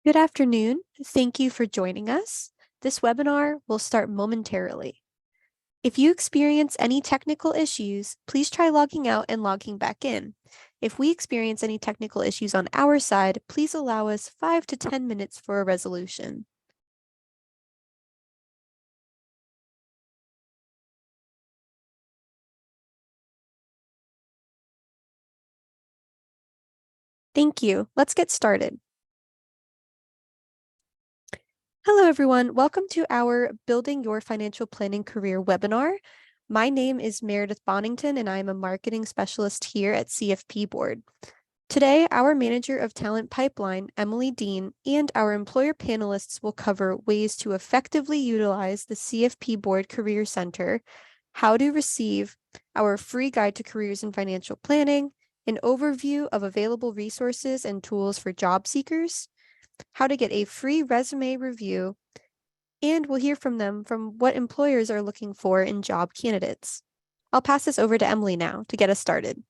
Good afternoon. Thank you for joining us. This webinar will start momentarily. If you experience any technical issues, please try logging out and logging back in. If we experience any technical issues on our side, please allow us 5 to 10 minutes for a resolution. Thank you. Let's get started. Hello, everyone. Welcome to our Building Your Financial Planning Career webinar. My name is Meredith Bonington, and I am a marketing specialist here at CFP Board. Today, our Manager of Talent Pipeline, Emily Dean, and our employer panelists will cover ways to effectively utilize the CFP Board Career Center, how to receive our free guide to careers in financial planning, an overview of available resources and tools for job seekers, how to get a free resume review, and we'll hear from them from what employers are looking for in job candidates. I'll pass this over to Emily now to get us started.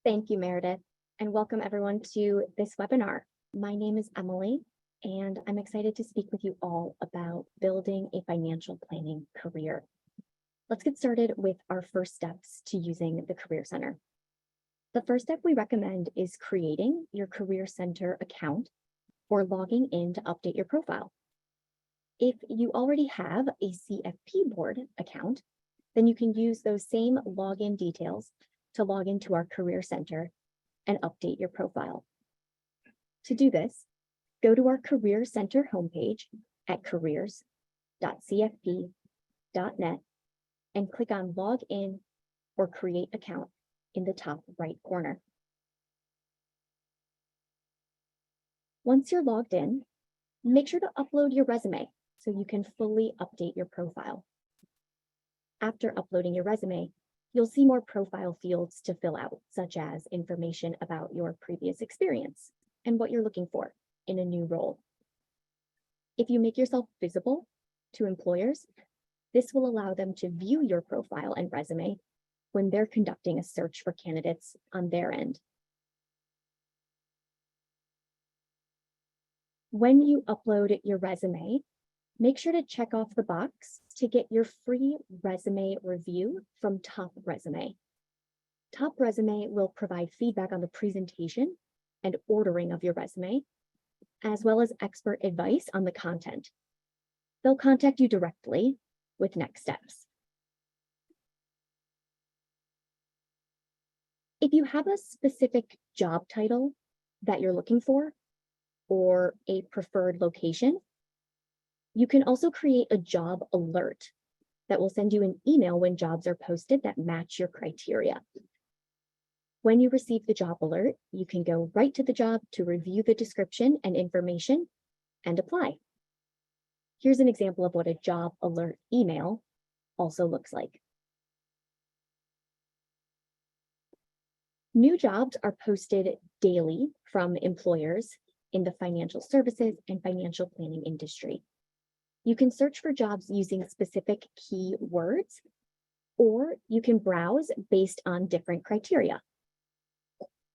Thank you, Meredith, and welcome everyone to this webinar. My name is Emily, and I'm excited to speak with you all about building a financial planning career. Let's get started with our first steps to using the Career Center. The first step we recommend is creating your Career Center account or logging in to update your profile. If you already have a CFP Board account, then you can use those same login details to log into our Career Center and update your profile. To do this, go to our Career Center homepage at careers.cfp.net and click on Log In or Create Account in the top right corner. Once you're logged in, make sure to upload your resume so you can fully update your profile. After uploading your resume, you'll see more profile fields to fill out, such as information about your previous experience and what you're looking for in a new role. If you make yourself visible to employers, this will allow them to view your profile and resume when they're conducting a search for candidates on their end. When you upload your resume, make sure to check off the box to get your free resume review from Top Resume. Top Resume will provide feedback on the presentation and ordering of your resume, as well as expert advice on the content. They'll contact you directly with next steps. If you have a specific job title that you're looking for or a preferred location, you can also create a job alert that will send you an email when jobs are posted that match your criteria. When you receive the job alert, you can go right to the job to review the description and information and apply. Here's an example of what a job alert email also looks like. New jobs are posted daily from employers in the financial services and financial planning industry. You can search for jobs using specific keywords, or you can browse based on different criteria.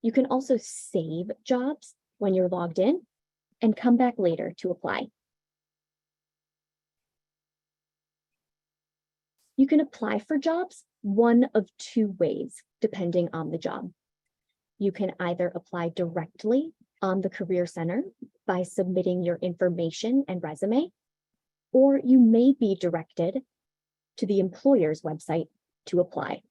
You can also save jobs when you're logged in and come back later to apply. You can apply for jobs one of two ways, depending on the job. You can either apply directly on the Career Center by submitting your information and resume, or you may be directed to the employer's website to apply.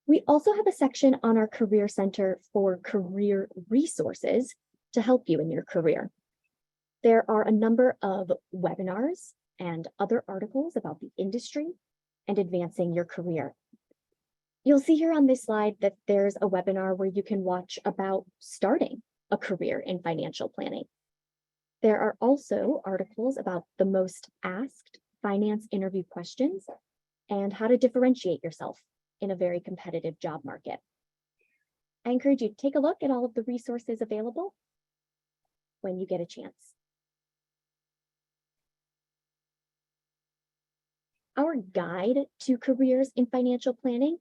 We also have a section on our Career Center for career resources to help you in your career. There are a number of webinars and other articles about the industry and advancing your career. You'll see here on this slide that there's a webinar where you can watch about starting a career in financial planning. There are also articles about the most asked finance interview questions and how to differentiate yourself in a very competitive job market. I encourage you to take a look at all of the resources available when you get a chance. Our guide to careers in financial planning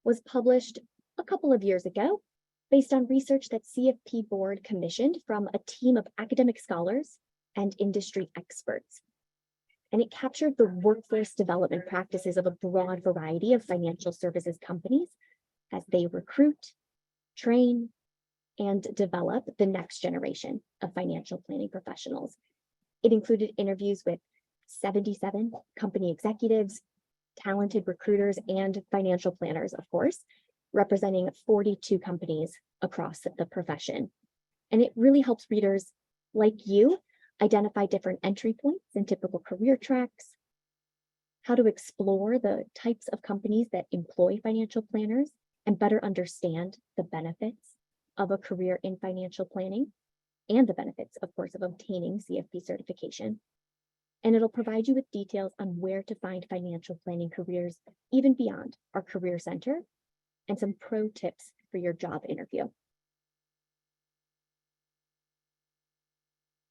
was published a couple of years ago based on research that CFP Board commissioned from a team of academic scholars and industry experts. And it captured the workforce development practices of a broad variety of financial services companies as they recruit, train, and develop the next generation of financial planning professionals. It included interviews with 77 company executives, talented recruiters, and financial planners, of course, representing 42 companies across the profession. And it really helps readers like you identify different entry points in typical career tracks, how to explore the types of companies that employ financial planners, and better understand the benefits of a career in financial planning and the benefits, of course, of obtaining CFP certification. And it'll provide you with details on where to find financial planning careers, even beyond our Career Center, and some pro tips for your job interview.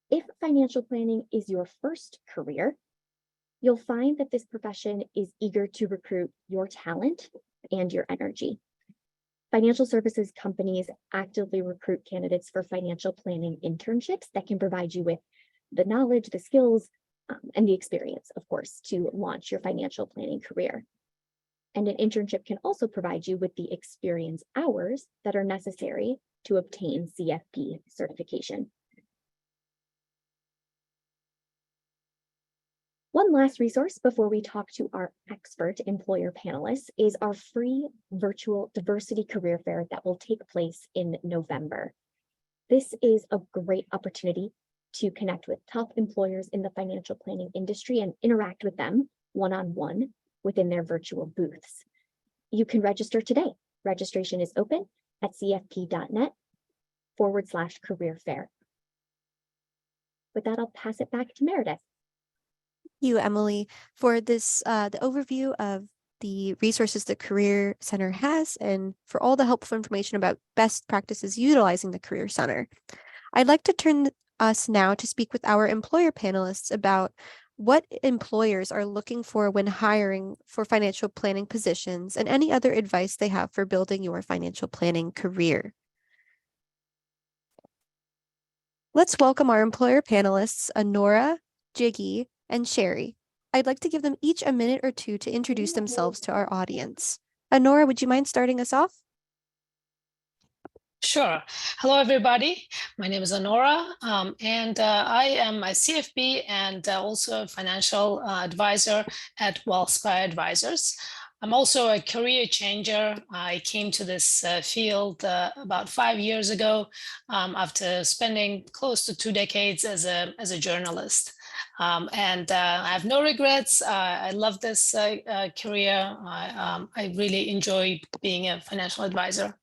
If financial planning is your first career, you'll find that this profession is eager to recruit your talent and your energy. Financial services companies actively recruit candidates for financial planning internships that can provide you with the knowledge, the skills, and the experience, of course, to launch your financial planning career. And an internship can also provide you with the experience hours that are necessary to obtain CFP certification. One last resource before we talk to our expert employer panelists is our free virtual diversity career fair that will take place in November. This is a great opportunity to connect with top employers in the financial planning industry and interact with them one-on-one within their virtual booths. You can register today. Registration is open at cfp.net/career fair. With that, I'll pass it back to Meredith. You, Emily, for this the overview of the resources the Career Center has and for all the helpful information about best practices utilizing the Career Center. I'd like to turn us now to speak with our employer panelists about what employers are looking for when hiring for financial planning positions and any other advice they have for building your financial planning career. Let's welcome our employer panelists, Honora, Jiggy, and Sherry. I'd like to give them each a minute or two to introduce themselves to our audience. Honora, would you mind starting us off? Sure. Hello, everybody. My name is Honora, and I am a CFP and also a financial advisor at Wellspire Advisors. I'm also a career changer. I came to this field about 5 years ago after spending close to 2 decades as a journalist. And I have no regrets. I love this career. I really enjoy being a financial advisor.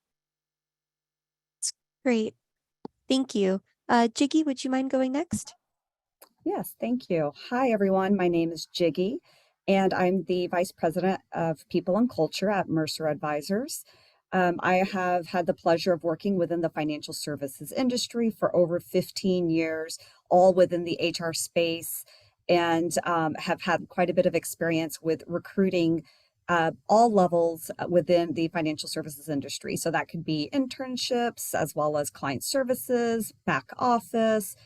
Great. Thank you. Jiggy, would you mind going next? Yes, thank you. Hi, everyone. My name is Jiggy, and I'm the Vice President of People and Culture at Mercer Advisors. I have had the pleasure of working within the financial services industry for over 15 years, all within the HR space, and have had quite a bit of experience with recruiting all levels within the financial services industry. So that could be internships as well as client services, back office,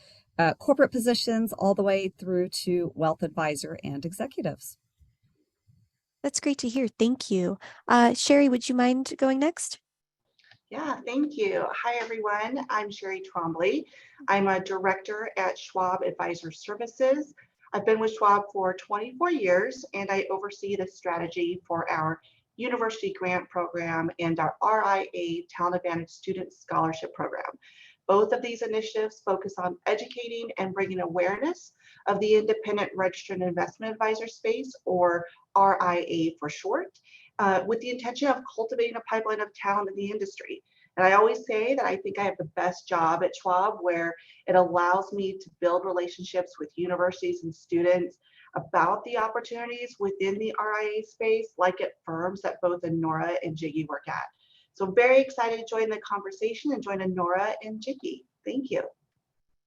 corporate positions, all the way through to wealth advisor and executives. That's great to hear. Thank you. Sherry, would you mind going next? Yeah, thank you. Hi, everyone. I'm Sherry Trombley. I'm a director at Schwab Advisor Services. I've been with Schwab for 24 years, and I oversee the strategy for our university grant program and our RIA Talent Advantage Student Scholarship Program. Both of these initiatives focus on educating and bringing awareness of the independent registered investment advisor space, or RIA for short, with the intention of cultivating a pipeline of talent in the industry. And I always say that I think I have the best job at Schwab, where it allows me to build relationships with universities and students about the opportunities within the RIA space, like at firms that both Honora and Jiggy work at. So very excited to join the conversation and join Honora and Jiggy. Thank you.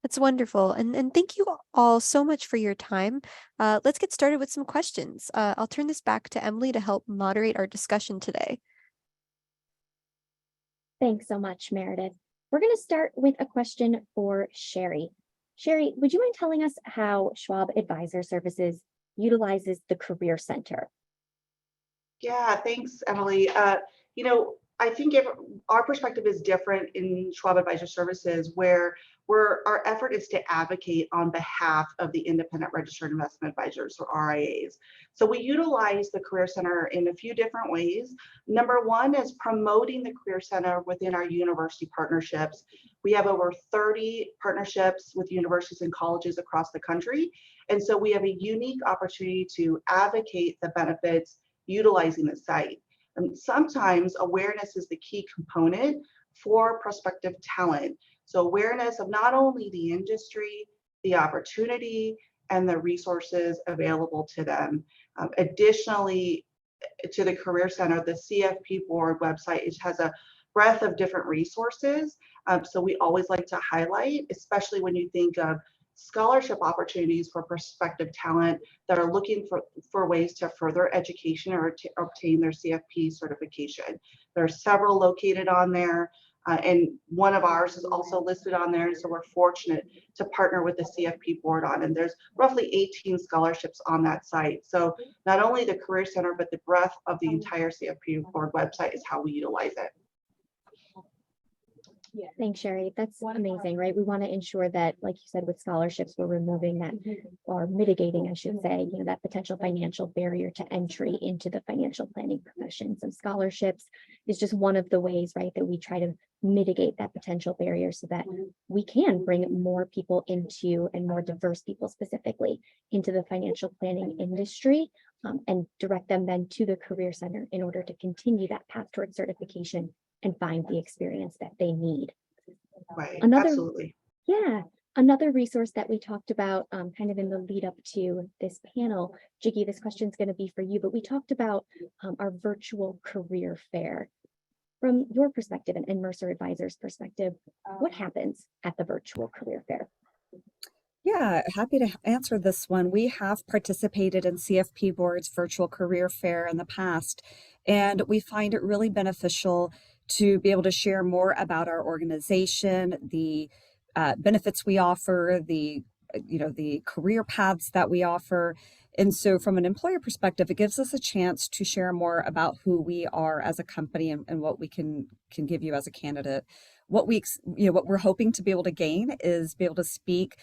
That's wonderful. And thank you all so much for your time. Let's get started with some questions. I'll turn this back to Emily to help moderate our discussion today. Thanks so much, Meredith. We're going to start with a question for Sherry. Sherry, would you mind telling us how Schwab Advisor Services utilizes the Career Center? Yeah, thanks, Emily. I think our perspective is different in Schwab Advisor Services, where our effort is to advocate on behalf of the independent registered investment advisors, or RIAs. So we utilize the Career Center in a few different ways. Number one is promoting the Career Center within our university partnerships. We have over 30 partnerships with universities and colleges across the country. And so we have a unique opportunity to advocate the benefits utilizing the site. And sometimes awareness is the key component for prospective talent. So awareness of not only the industry, the opportunity, and the resources available to them. Additionally, to the Career Center, the CFP board website has a breadth of different resources. So we always like to highlight, especially when you think of scholarship opportunities for prospective talent that are looking for ways to further education or to obtain their CFP certification. There are several located on there, and one of ours is also listed on there. And so we're fortunate to partner with the CFP board on, and there's roughly 18 scholarships on that site. So not only the Career Center, but the breadth of the entire CFP board website is how we utilize it. Thanks, Sherry. That's amazing, right? We want to ensure that, like you said, with scholarships, we're removing that, or mitigating, I should say, that potential financial barrier to entry into the financial planning profession. So scholarships is just one of the ways, right, that we try to mitigate that potential barrier so that we can bring more people into, and more diverse people specifically, into the financial planning industry, and direct them then to the Career Center in order to continue that path towards certification and find the experience that they need. Right, Absolutely. Yeah, another resource that we talked about kind of in the lead up to this panel, Jiggy, this question is going to be for you, but we talked about our virtual career fair. From your perspective and Mercer Advisors' perspective, what happens at the virtual career fair? Yeah, happy to answer this one. We have participated in CFP Board's virtual career fair in the past, and we find it really beneficial to be able to share more about our organization, the benefits we offer, the career paths that we offer. And so from an employer perspective, it gives us a chance to share more about who we are as a company and what we can give you as a candidate. What we're hoping to be able to gain is be able to speak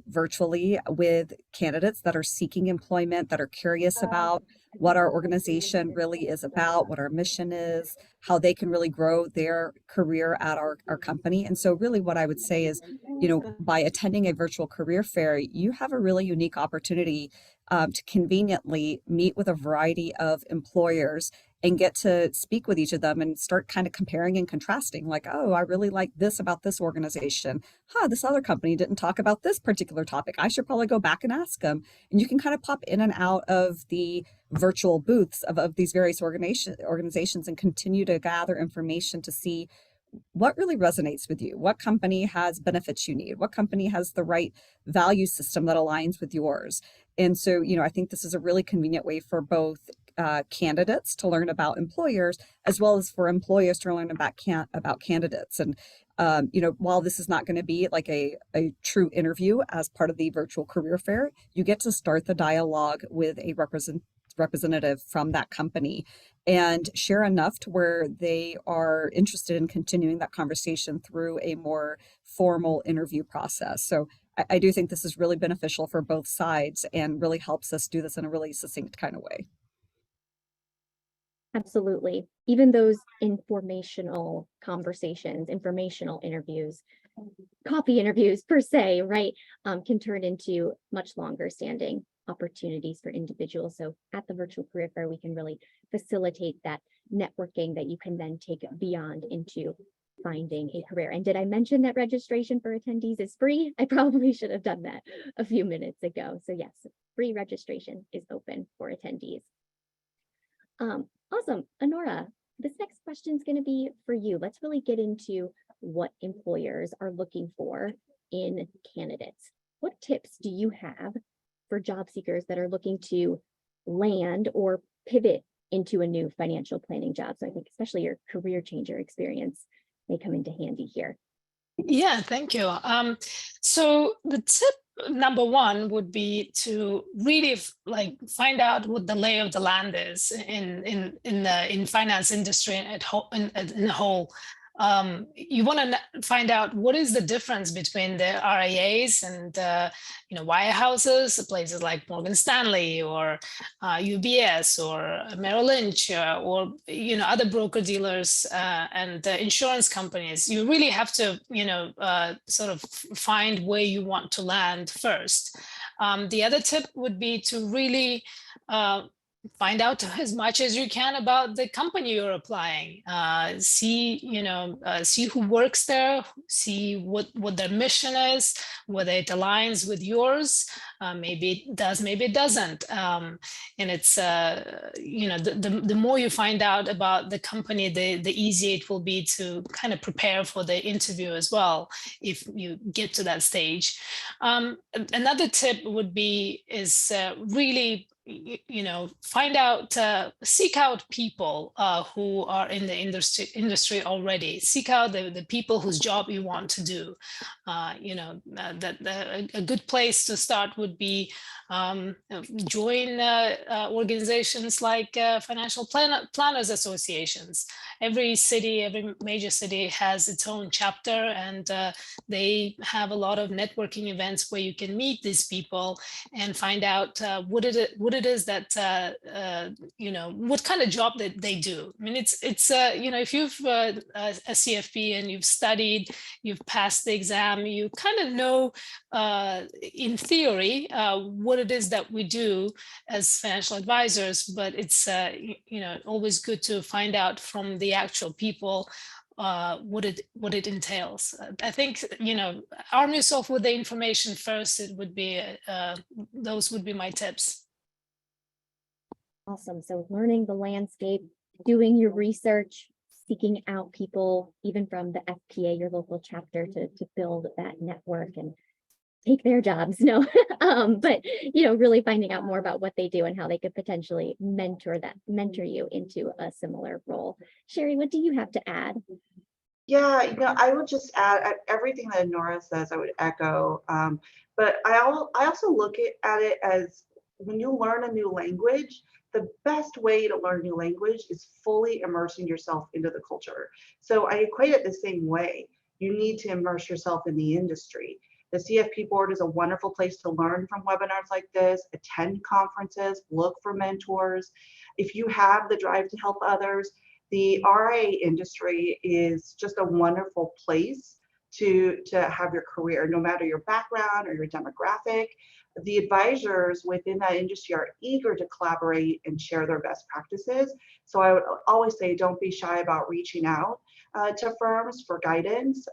virtually with candidates that are seeking employment, that are curious about what our organization really is about, what our mission is, how they can really grow their career at our company. And so really what I would say is, by attending a virtual career fair, you have a really unique opportunity to conveniently meet with a variety of employers and get to speak with each of them and start kind of comparing and contrasting, like, oh, I really like this about this organization. This other company didn't talk about this particular topic. I should probably go back and ask them. And you can kind of pop in and out of the virtual booths of these various organizations and continue to gather information to see what really resonates with you, what company has benefits you need, what company has the right value system that aligns with yours. And so, I think this is a really convenient way for both candidates to learn about employers, as well as for employers to learn about candidates. And while this is not going to be like a true interview as part of the virtual career fair, you get to start the dialogue with a representative from that company and share enough to where they are interested in continuing that conversation through a more formal interview process. So I do think this is really beneficial for both sides and really helps us do this in a really succinct kind of way. Absolutely. Even those informational conversations, informational interviews, coffee interviews per se, right, can turn into much longer standing opportunities for individuals. So at the virtual career fair, we can really facilitate that networking that you can then take beyond into finding a career. And did I mention that registration for attendees is free? I probably should have done that a few minutes ago. So yes, free registration is open for attendees. Awesome. Honora, this next question is going to be for you. Let's really get into what employers are looking for in candidates. What tips do you have for job seekers that are looking to land or pivot into a new financial planning job? So I think especially your career changer experience may come into handy here. Yeah, thank you. So the tip number one would be to really find out what the lay of the land is in finance industry in a whole. You want to find out what is the difference between the RIAs and wirehouses, places like Morgan Stanley or UBS or Merrill Lynch or other broker dealers and insurance companies. You really have to sort of find where you want to land first. The other tip would be to really find out as much as you can about the company you're applying. See who works there, see what their mission is, whether it aligns with yours. Maybe it does, maybe it doesn't. And it's the more you find out about the company, the easier it will be to kind of prepare for the interview as well, if you get to that stage. Another tip would be really seek out people who are in the industry already. Seek out the people whose job you want to do. A good place to start would be join organizations like financial planners associations. Every major city has its own chapter, and they have a lot of networking events where you can meet these people and find out what it is that what kind of job that they do. I mean, it's if you've a CFP and you've studied, you've passed the exam, you kind of know in theory what it is that we do as financial advisors, but it's always good to find out from the actual people what it entails. I think arm yourself with the information first. It would be those would be my tips. Awesome. So learning the landscape, doing your research, seeking out people, even from the FPA, your local chapter, to build that network and take their jobs. No, but really finding out more about what they do and how they could potentially mentor you into a similar role. Sherry, what do you have to add? Yeah, I would just add everything that Nora says, I would echo. But I also look at it as when you learn a new language, the best way to learn a new language is fully immersing yourself into the culture. So I equate it the same way. You need to immerse yourself in the industry. The CFP board is a wonderful place to learn from webinars like this, attend conferences, look for mentors. If you have the drive to help others, the RIA industry is just a wonderful place to have your career, no matter your background or your demographic. The advisors within that industry are eager to collaborate and share their best practices. So I would always say, don't be shy about reaching out to firms for guidance,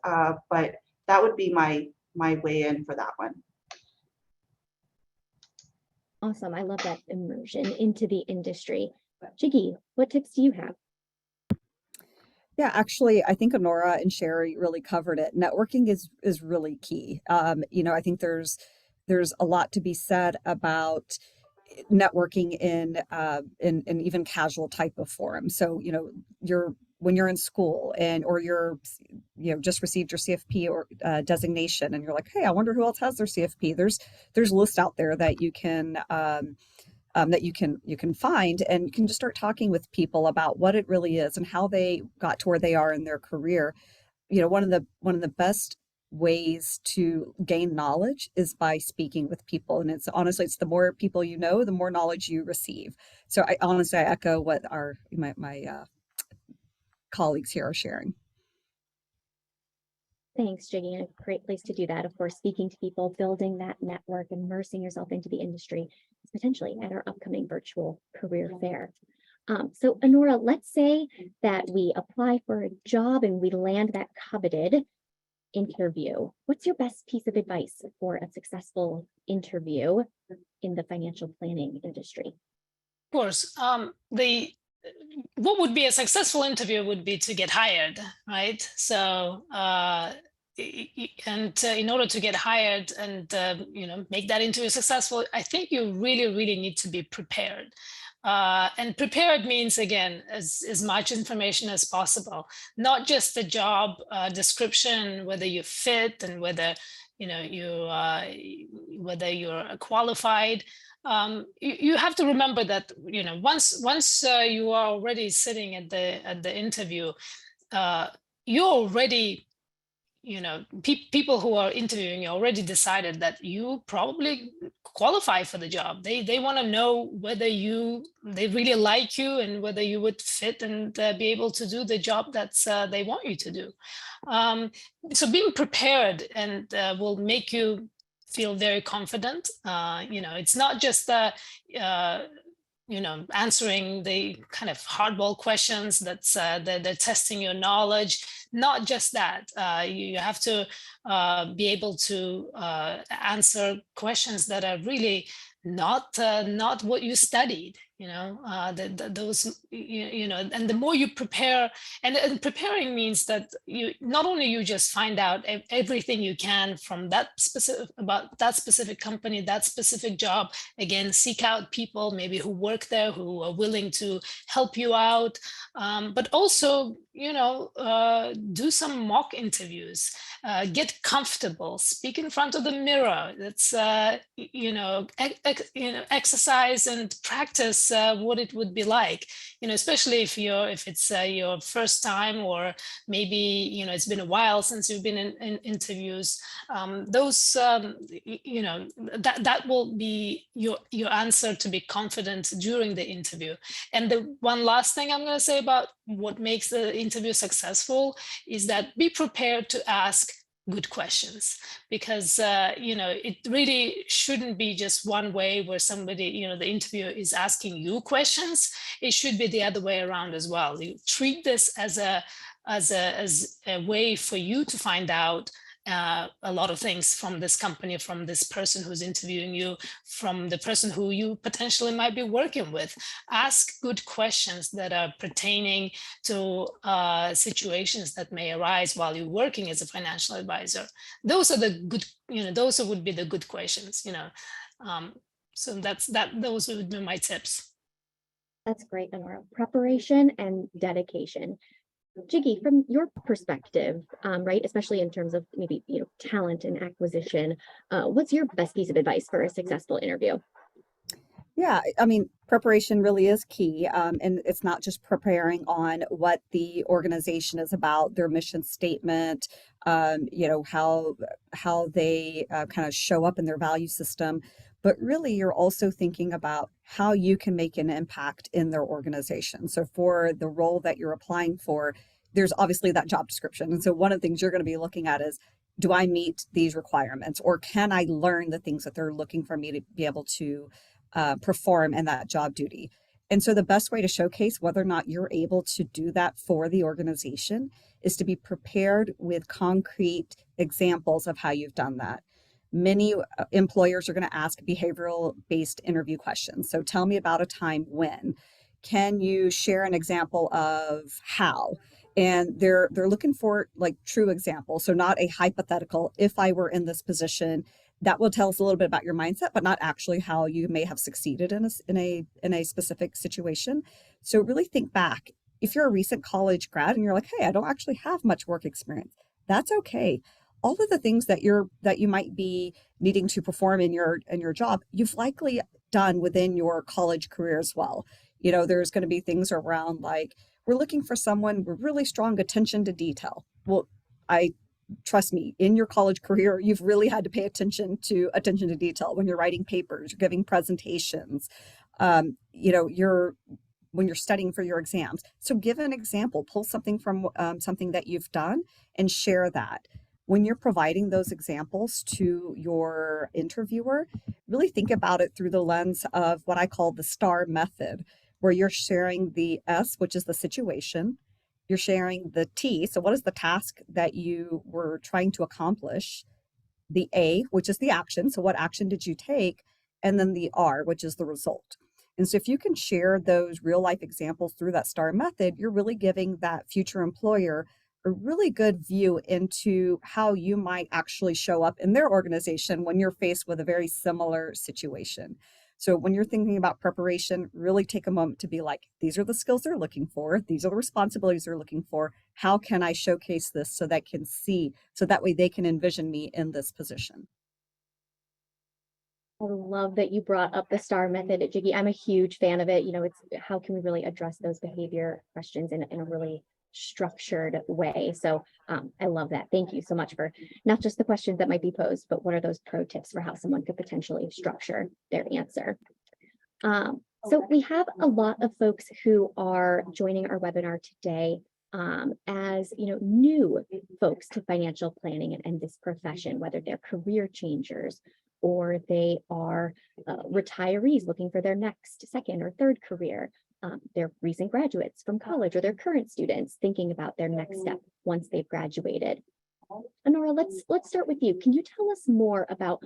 but that would be my way in for that one. Awesome. I love that immersion into the industry. Jiggy, what tips do you have? Yeah, actually, I think Honora and Sherry really covered it. Networking is really key. I think there's a lot to be said about networking in even casual type of forums. So when you're in school or you're just received your CFP or designation, and you're like, hey, I wonder who else has their CFP. There's lists out there that you can find, and you can just start talking with people about what it really is and how they got to where they are in their career. One of the best ways to gain knowledge is by speaking with people, and it's the more people you know, the more knowledge you receive. So I echo what my colleagues here are sharing. Thanks, Jiggy. And a great place to do that, of course, speaking to people, building that network, immersing yourself into the industry, potentially at our upcoming virtual career fair. So Honora, let's say that we apply for a job and we land that coveted interview. What's your best piece of advice for a successful interview in the financial planning industry? Of course, what would be a successful interview would be to get hired, right? So, in order to get hired and make that into a successful, I think you really, really need to be prepared. And prepared means, again, as much information as possible, not just the job description, whether you fit and whether whether you're qualified. You have to remember that once you are already sitting at the interview, you're already people who are interviewing you already decided that you probably qualify for the job. They want to know whether they really like you and whether you would fit and be able to do the job that's they want you to do. So being prepared and will make you feel very confident. It's not just answering the kind of hardball questions that's they're testing your knowledge. Not just that, you have to be able to answer questions that are really not what you studied. Those and the more you prepare, and preparing means that you not only you just find out everything you can from about that specific company, that specific job. Again, seek out people maybe who work there, who are willing to help you out, but also do some mock interviews, get comfortable, speak in front of the mirror. That's exercise and practice what it would be like, especially if it's your first time, or maybe it's been a while since you've been in interviews. That will be your answer to be confident during the interview. And the one last thing I'm going to say about what makes the interview successful is that be prepared to ask good questions, because it really shouldn't be just one way where somebody, the interviewer is asking you questions. It should be the other way around as well. You treat this as a way for you to find out a lot of things from this company, from this person who's interviewing you, from the person who you potentially might be working with. Ask good questions that are pertaining to situations that may arise while you're working as a financial advisor. Those are the good, those would be the good questions, so those would be my tips. That's great, Honora. Preparation and dedication. Jiggy, from your perspective, right, especially in terms of maybe talent and acquisition, what's your best piece of advice for a successful interview? Yeah, I mean, preparation really is key. And it's not just preparing on what the organization is about, their mission statement, how they kind of show up in their value system. But really, you're also thinking about how you can make an impact in their organization. So for the role that you're applying for, there's obviously that job description. And so one of the things you're going to be looking at is, do I meet these requirements, or can I learn the things that they're looking for me to be able to perform in that job duty? And so the best way to showcase whether or not you're able to do that for the organization is to be prepared with concrete examples of how you've done that. Many employers are going to ask behavioral based interview questions. So tell me about a time when. Can you share an example of how? And they're looking for like true examples. So not a hypothetical, if I were in this position. That will tell us a little bit about your mindset, but not actually how you may have succeeded in a specific situation. So really think back. If you're a recent college grad and you're like, hey, I don't actually have much work experience, that's okay. All of the things that you might be needing to perform in your job, you've likely done within your college career as well. There's going to be things around like, we're looking for someone with really strong attention to detail. Well, trust me, in your college career, you've really had to pay attention to detail when you're writing papers, you're giving presentations, when you're studying for your exams. So give an example, pull something from something that you've done and share that. When you're providing those examples to your interviewer, really think about it through the lens of what I call the STAR method, where you're sharing the S, which is the situation. You're sharing the T. So what is the task that you were trying to accomplish? The A, which is the action. So what action did you take? And then the R, which is the result. And so if you can share those real life examples through that STAR method, you're really giving that future employer a really good view into how you might actually show up in their organization when you're faced with a very similar situation. So when you're thinking about preparation, really take a moment to be like, these are the skills they're looking for. These are the responsibilities they're looking for. How can I showcase this so that can see, so that way they can envision me in this position? I love that you brought up the STAR method at Jiggy. I'm a huge fan of it. It's how can we really address those behavior questions in a really structured way. So I love that. Thank you so much for not just the questions that might be posed, but what are those pro tips for how someone could potentially structure their answer. So we have a lot of folks who are joining our webinar today as new folks to financial planning and this profession, whether they're career changers or they are retirees looking for their next, second, or third career. They're recent graduates from college or they're current students thinking about their next step once they've graduated. Honora, let's start with you. Can you tell us more about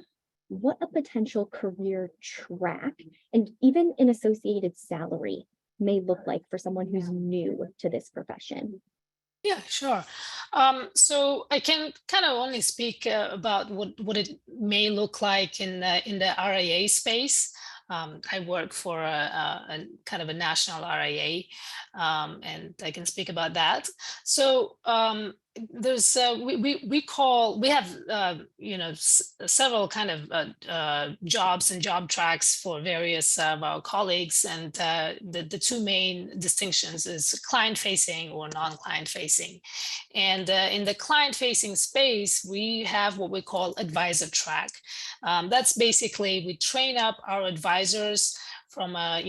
what a potential career track and even an associated salary may look like for someone who's new to this profession? Yeah, sure. So I can kind of only speak about what it may look like in the RIA space. I work for a kind of a national RIA, and I can speak about that. So there's we have several kind of jobs and job tracks for various of our colleagues, and the two main distinctions is client facing or non-client facing. And in the client facing space, we have what we call advisor track. That's basically we train up our advisors from a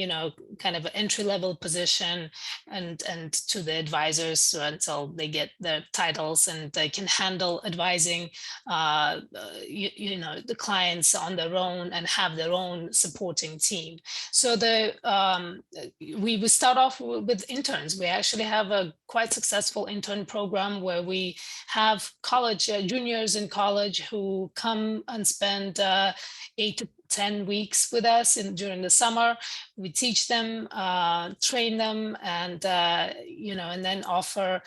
kind of an entry-level position and to the advisors until they get their titles and they can handle advising the clients on their own and have their own supporting team. So we start off with interns. We actually have a quite successful intern program where we have college juniors in college who come and spend 8 to 10 weeks with us during the summer. We teach them, train them, and and then offer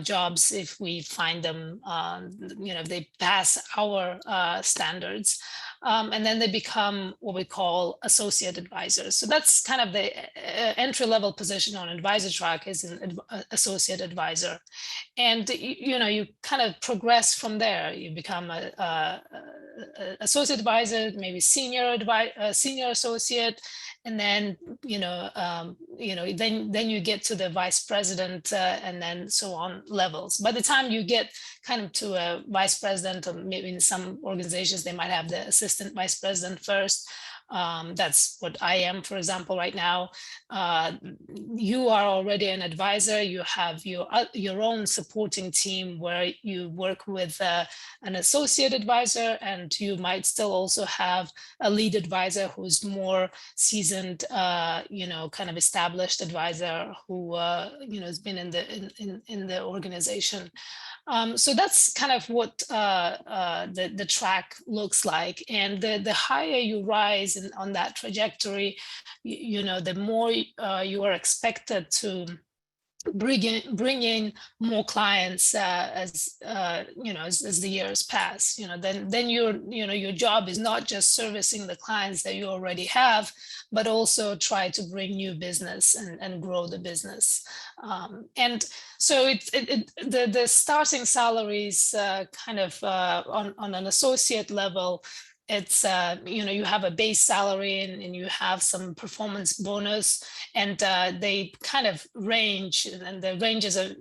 jobs if we find them, if they pass our standards. And then they become what we call associate advisors. So that's kind of the entry-level position on advisor track is an associate advisor. And you kind of progress from there. You become a associate advisor, maybe senior associate, and then then you get to the vice president and then so on levels. By the time you get kind of to a vice president, or maybe in some organizations they might have the assistant vice president first. That's what I am, for example, right now. You are already an advisor. You have your own supporting team where you work with an associate advisor, and you might still also have a lead advisor who's more seasoned, kind of established advisor who has been in the organization. So that's kind of what the track looks like. And the higher you rise on that trajectory, the more you are expected to bring in more clients as the years pass. Then your job is not just servicing the clients that you already have, but also try to bring new business and grow the business. And so the starting salaries kind of on an associate level, it's you have a base salary and you have some performance bonus, and they kind of range, and the ranges are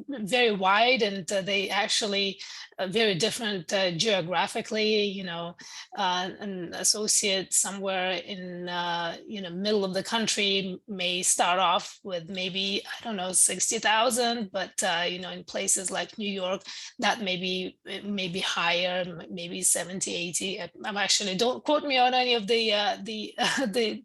very wide, and they actually very different geographically. An associate somewhere in middle of the country may start off with maybe, I don't know, 60,000, but in places like New York that may be higher, maybe 70, 80. I'm actually, don't quote me on any of the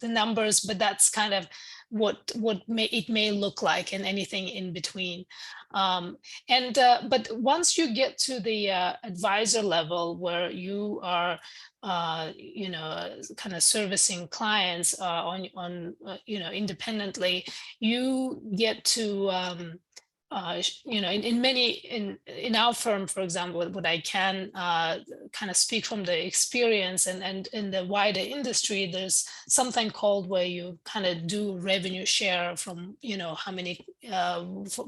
numbers, but that's kind of what it may look like, and anything in between. But once you get to the advisor level where you are kind of servicing clients on independently, you get to in many in our firm, for example, what I can kind of speak from the experience, and in the wider industry, there's something called where you kind of do revenue share from how many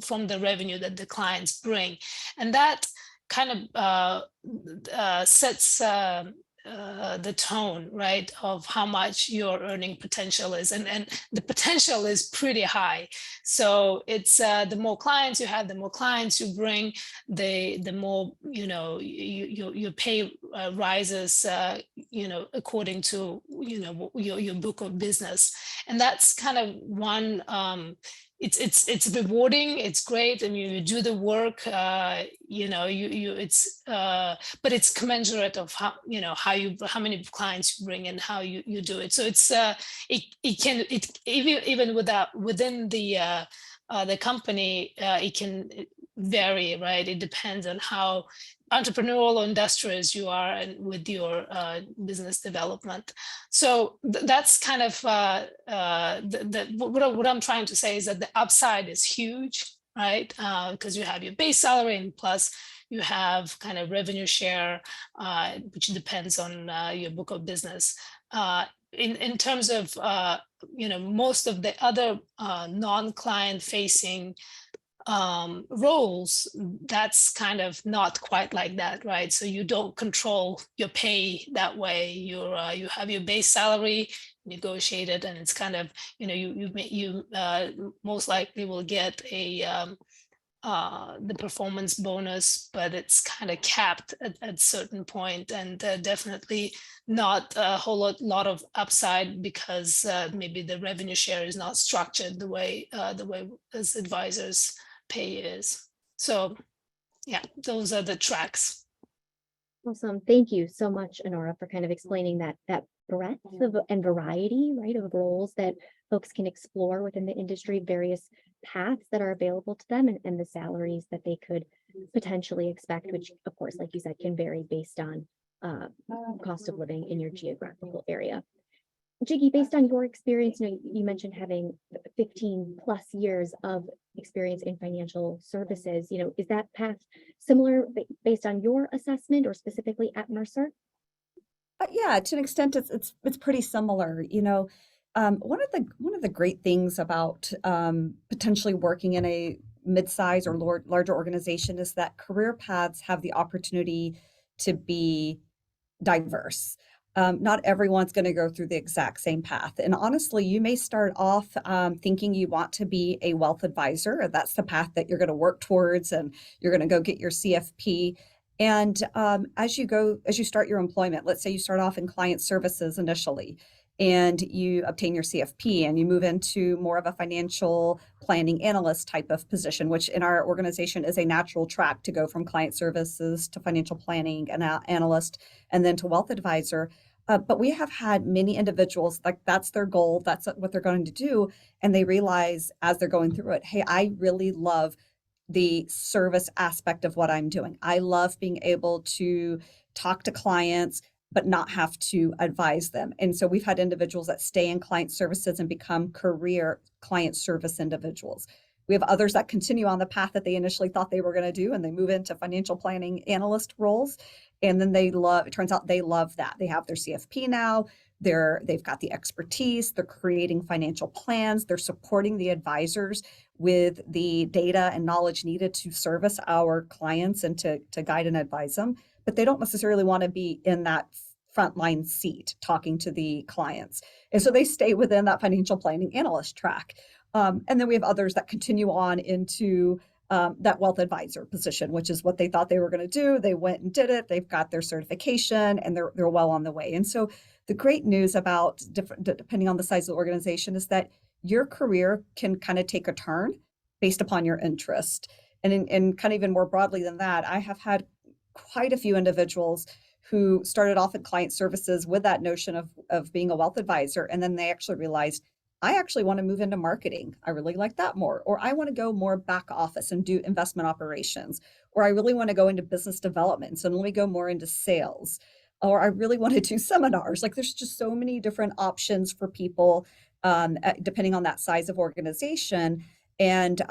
from the revenue that the clients bring, and that kind of sets the tone, right, of how much your earning potential is, and the potential is pretty high. So it's the more clients you have, the more clients you bring, the more your pay rises, according to your book of business, and that's kind of one. It's rewarding, it's great, and you do the work, it's but it's commensurate of how many clients you bring and how you do it. So it's it even within the company, it can vary, right? It depends on how entrepreneurial or industrious you are and with your business development. So that's kind of what I'm trying to say is that the upside is huge, right? Because you have your base salary, and plus you have kind of revenue share, which depends on your book of business. In terms of most of the other non-client facing roles, that's kind of not quite like that, right? So you don't control your pay that way. You have your base salary negotiated, and it's kind of you most likely will get the performance bonus, but it's kind of capped at certain point, and definitely not a whole lot of upside, because maybe the revenue share is not structured the way as advisors pay is. So yeah, those are the tracks. Awesome. Thank you so much, Honora, for kind of explaining that breadth of and variety, right, of roles that folks can explore within the industry, various paths that are available to them, and the salaries that they could potentially expect, which of course, like you said, can vary based on cost of living in your geographical area. Jiggy, based on your experience, you mentioned having 15 plus years of experience in financial services. Is that path similar based on your assessment, or specifically at Mercer? Yeah, to an extent, it's pretty similar. One of the great things about potentially working in a mid-size or larger organization is that career paths have the opportunity to be diverse. Not everyone's going to go through the exact same path. And honestly, you may start off thinking you want to be a wealth advisor, and that's the path that you're going to work towards, and you're going to go get your CFP. And as you start your employment, let's say you start off in client services initially, and you obtain your CFP, and you move into more of a financial planning analyst type of position, which in our organization is a natural track to go from client services to financial planning and analyst, and then to wealth advisor. But we have had many individuals, like that's their goal, that's what they're going to do. And they realize as they're going through it, hey, I really love the service aspect of what I'm doing. I love being able to talk to clients, but not have to advise them. And so we've had individuals that stay in client services and become career client service individuals. We have others that continue on the path that they initially thought they were going to do, and they move into financial planning analyst roles. And then it turns out they love that. They have their CFP now. They've got the expertise. They're creating financial plans. They're supporting the advisors with the data and knowledge needed to service our clients and to guide and advise them. But they don't necessarily want to be in that frontline seat talking to the clients. And so they stay within that financial planning analyst track. And then we have others that continue on into that wealth advisor position, which is what they thought they were going to do. They went and did it. They've got their certification, and they're well on the way. And so the great news about depending on the size of the organization is that your career can kind of take a turn based upon your interest. And kind of even more broadly than that, I have had quite a few individuals who started off in client services with that notion of being a wealth advisor. And then they actually realized, I actually want to move into marketing. I really like that more. Or I want to go more back office and do investment operations. Or I really want to go into business development. So let me go more into sales. Or I really want to do seminars. Like there's just so many different options for people depending on that size of organization. And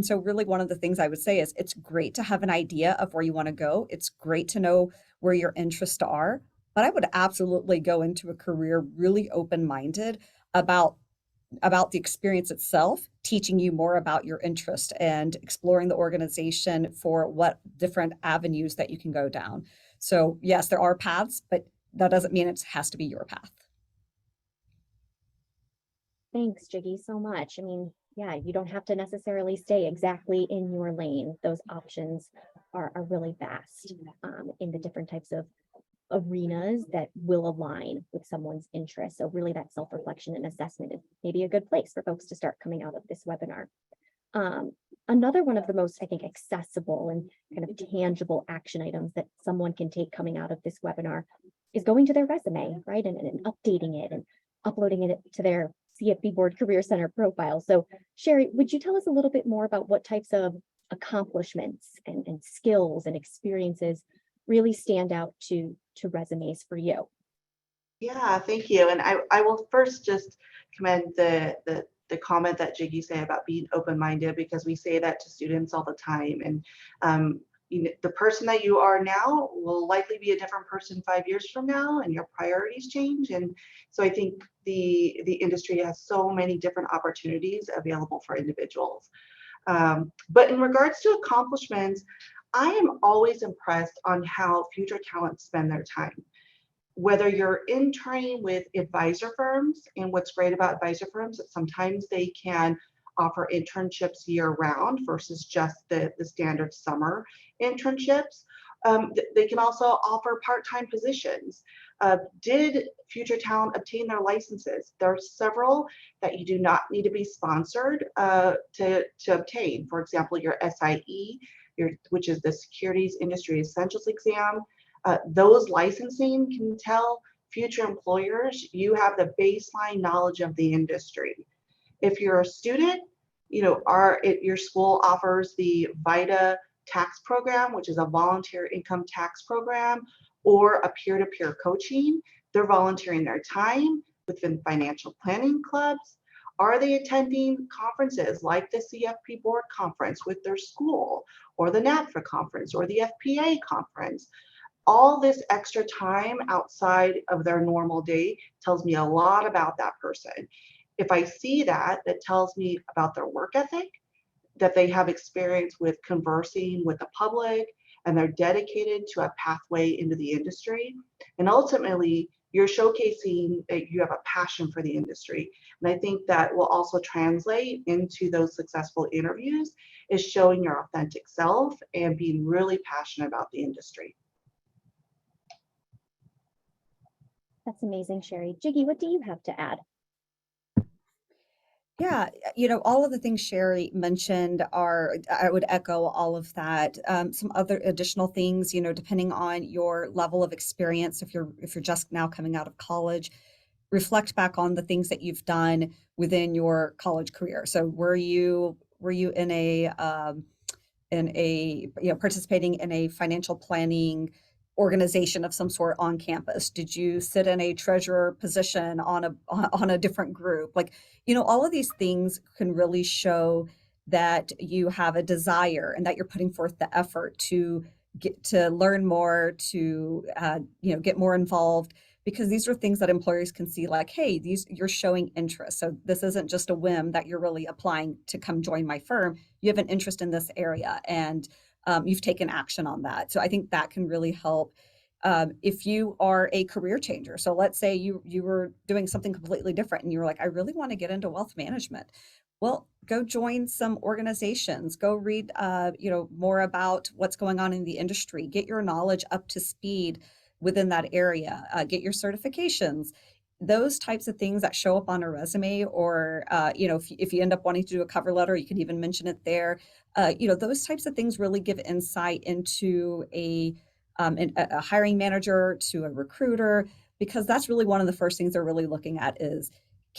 so really one of the things I would say is it's great to have an idea of where you want to go. It's great to know where your interests are, but I would absolutely go into a career really open-minded about the experience itself, teaching you more about your interest and exploring the organization for what different avenues that you can go down. So yes, there are paths, but that doesn't mean it has to be your path. Thanks, Jiggy, so much. I mean, yeah, you don't have to necessarily stay exactly in your lane. Those options are really vast in the different types of arenas that will align with someone's interests. So really that self-reflection and assessment is maybe a good place for folks to start coming out of this webinar. Another one of the most, I think, accessible and kind of tangible action items that someone can take coming out of this webinar is going to their resume, right? And updating it and uploading it to their CFP Board Career Center profile. So Sherry, would you tell us a little bit more about what types of accomplishments and skills and experiences really stand out to resumes for you? Yeah, thank you. And I will first just commend the comment that Jiggy said about being open-minded, because we say that to students all the time. And the person that you are now will likely be a different person 5 years from now, and your priorities change. And so I think the industry has so many different opportunities available for individuals. But in regards to accomplishments, I am always impressed on how future talents spend their time. Whether you're interning with advisor firms, and what's great about advisor firms is sometimes they can offer internships year round versus just the standard summer internships. They can also offer part-time positions. Did future talent obtain their licenses? There are several that you do not need to be sponsored to obtain. For example, your SIE, which is the Securities Industry Essentials exam. Those licensing can tell future employers you have the baseline knowledge of the industry. If you're a student, your school offers the VITA tax program, which is a volunteer income tax program, or a peer-to-peer coaching. They're volunteering their time within financial planning clubs. Are they attending conferences like the CFP board conference with their school, or the NAPFA conference, or the FPA conference? All this extra time outside of their normal day tells me a lot about that person. If I see that, that tells me about their work ethic, that they have experience with conversing with the public, and they're dedicated to a pathway into the industry. And ultimately, you're showcasing that you have a passion for the industry. And I think that will also translate into those successful interviews, is showing your authentic self and being really passionate about the industry. That's amazing, Sherry. Jiggy, what do you have to add? Yeah, all of the things Sherry mentioned I would echo all of that. Some other additional things, depending on your level of experience, if you're just now coming out of college, reflect back on the things that you've done within your college career. So were you in a participating in a financial planning organization of some sort on campus? Did you sit in a treasurer position on a different group? All of these things can really show that you have a desire and that you're putting forth the effort to get to learn more, to get more involved, because these are things that employers can see, like, hey, you're showing interest. So this isn't just a whim that you're really applying to come join my firm. You have an interest in this area, and you've taken action on that. So I think that can really help. If you are a career changer, so let's say you were doing something completely different and you were like, I really want to get into wealth management. Well, go join some organizations, go read more about what's going on in the industry, get your knowledge up to speed within that area, get your certifications. Those types of things that show up on a resume, or if you end up wanting to do a cover letter, you can even mention it there. Those types of things really give insight into a hiring manager, to a recruiter, because that's really one of the first things they're really looking at is,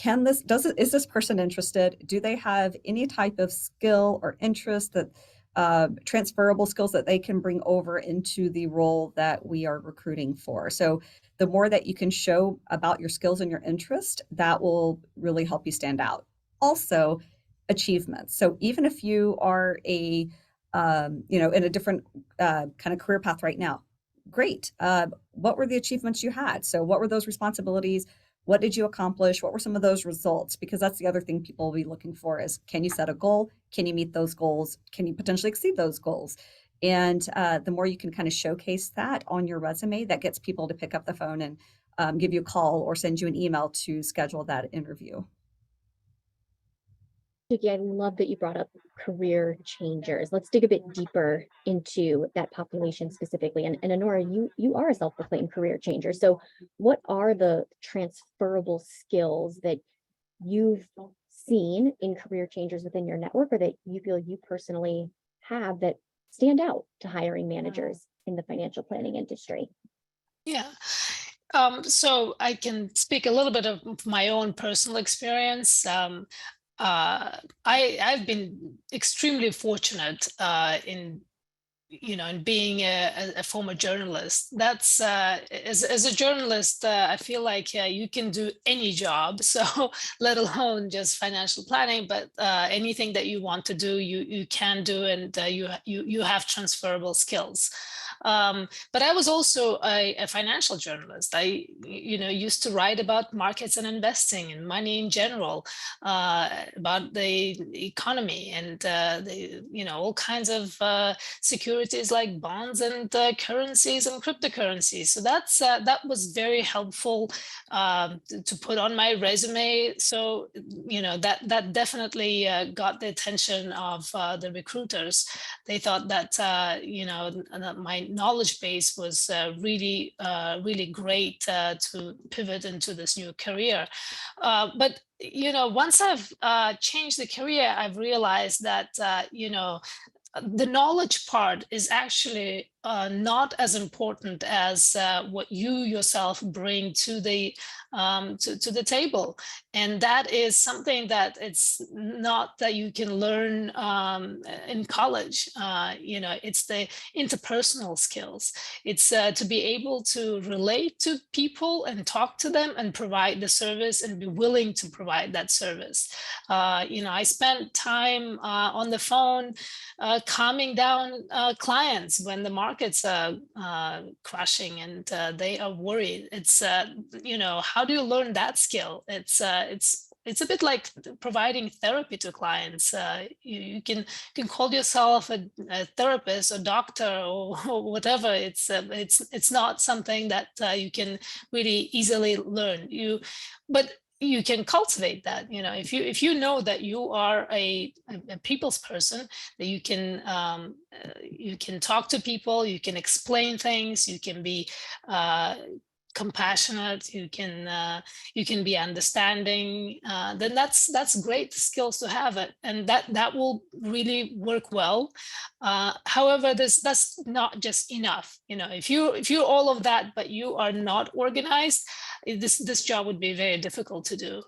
is this person interested? Do they have any type of skill or interest, that transferable skills that they can bring over into the role that we are recruiting for? So the more that you can show about your skills and your interest, that will really help you stand out. Also, achievements. So even if you are in a different kind of career path right now, great. What were the achievements you had? So what were those responsibilities? What did you accomplish? What were some of those results? Because that's the other thing people will be looking for is, can you set a goal? Can you meet those goals? Can you potentially exceed those goals? And the more you can kind of showcase that on your resume, that gets people to pick up the phone and give you a call or send you an email to schedule that interview. Vicky, I love that you brought up career changers. Let's dig a bit deeper into that population specifically. And Honora, you are a self-proclaimed career changer. So what are the transferable skills that you've seen in career changers within your network, or that you feel you personally have that stand out to hiring managers in the financial planning industry? Yeah. So I can speak a little bit of my own personal experience. I've been extremely fortunate in in being a former journalist. That's as a journalist, I feel like you can do any job, so let alone just financial planning, but anything that you want to do, you can do, and you have transferable skills. But I was also a financial journalist. I used to write about markets and investing and money in general, about the economy and all kinds of securities like bonds and currencies and cryptocurrencies. So that was very helpful to put on my resume. So that definitely got the attention of the recruiters. They thought that that my knowledge base was really great to pivot into this new career. But once I've changed the career, I've realized that the knowledge part is actually not as important as what you yourself bring to the table, and that is something that it's not that you can learn in college. It's the interpersonal skills. It's to be able to relate to people and talk to them and provide the service and be willing to provide that service. I spent time on the phone calming down clients when the markets are crashing and they are worried. It's how do you learn that skill? It's a bit like providing therapy to clients. You can call yourself a therapist or doctor or whatever. It's not something that you can really easily learn. But you can cultivate that. If you know that you are a people's person, that you can talk to people, you can explain things, you can be compassionate, you can be understanding, then that's great skills to have it, and that will really work well. However, that's not just enough. If you're all of that but you are not organized, this job would be very difficult to do,